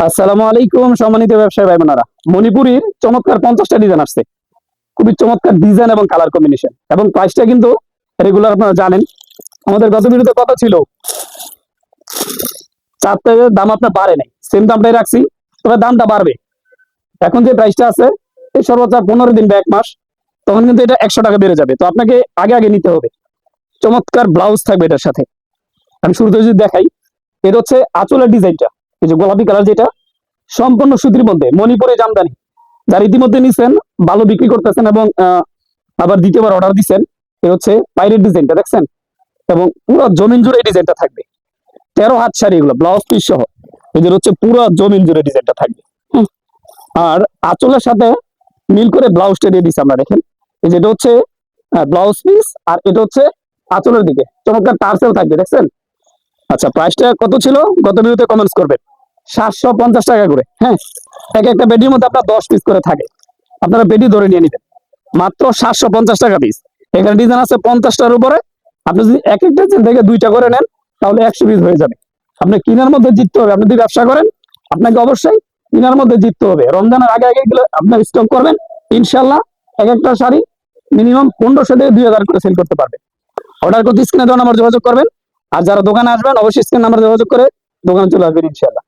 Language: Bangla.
আসসালামু আলাইকুম সম্মানিত ব্যবসায়ী ভাই বোনেরা। মণিপুরীর চমৎকার 50টা ডিজাইন আসছে, খুবই চমৎকার ডিজাইন এবং কালার কম্বিনেশন, এবং প্রাইসটা কিন্তু রেগুলার আপনারা জানেন। আমাদের গত ভিডিওতে কথা ছিল চারটে দাম আপনার বাড়ে নাই, সেম দামটাই রাখছি, তবে দামটা বাড়বে। এখন যে প্রাইসটা আছে এই সর্বোচ্চ 15 দিন বা 1 মাস, তখন কিন্তু এটা 100 টাকা বেড়ে যাবে। তো আপনাকে আগে আগে নিতে হবে। চমৎকার ব্লাউজ থাকবে এটার সাথে। আমি শুরুতে যদি দেখাই, এটা হচ্ছে আঁচলের ডিজাইনটা, এই যে গোলাপি কালার, যেটা সম্পূর্ণ সুতির মধ্যে মণিপুরে জামদানি। যারা ইতিমধ্যে নিছেন, ভালো বিক্রি করতেছেন এবং আবার দ্বিতীয়বার অর্ডার দিচ্ছেন। এ হচ্ছে বাইরের ডিজাইনটা দেখছেন, এবং পুরো জমিন জুড়ে এই ডিজাইনটা থাকবে। 13 হাত শাড়ি, এগুলো ব্লাউজ পিস সহ এদের হচ্ছে পুরো জমিন জুড়ে ডিজাইনটা থাকবে। আর আঁচলের সাথে মিল করে ব্লাউজটা দিয়ে দিচ্ছি আমরা, দেখেন। এই যেটা হচ্ছে ব্লাউজ পিস, আর এটা হচ্ছে আঁচলের দিকে চমৎকার টার্সেল থাকবে, দেখছেন। আচ্ছা, প্রাইসটা কত ছিল গত ভিডিওতে কমেন্টস করবেন। 750 টাকা করে। হ্যাঁ, এক একটা বেডির মধ্যে আপনার 10 পিস করে থাকে, আপনারা বেডি ধরে নিয়ে নিবেন। মাত্র 750 টাকা পিস। এখানে ডিজাইন আছে 50টার উপরে। আপনি যদি এক একটা চেন থেকে 2টা করে নেন, তাহলে 100 পিস হয়ে যাবে। আপনি কিনার মধ্যে জিততে হবে। আপনি যদি ব্যবসা করেন, আপনাকে অবশ্যই কিনার মধ্যে জিততে হবে। রমজানের আগে আগে এগুলো আপনার স্টক করবেন, ইনশাল্লাহ এক একটা শাড়ি মিনিমাম 1500 থেকে 2000 করে সেল করতে পারবে। অর্ডার করতে স্ক্রিনে দেওয়া নাম্বার যোগাযোগ করবেন। আর যারা দোকানে আসবেন, অবশ্যই স্ক্রিন নাম্বার যোগাযোগ করে দোকানে চলে আসবেন ইনশাল্লাহ।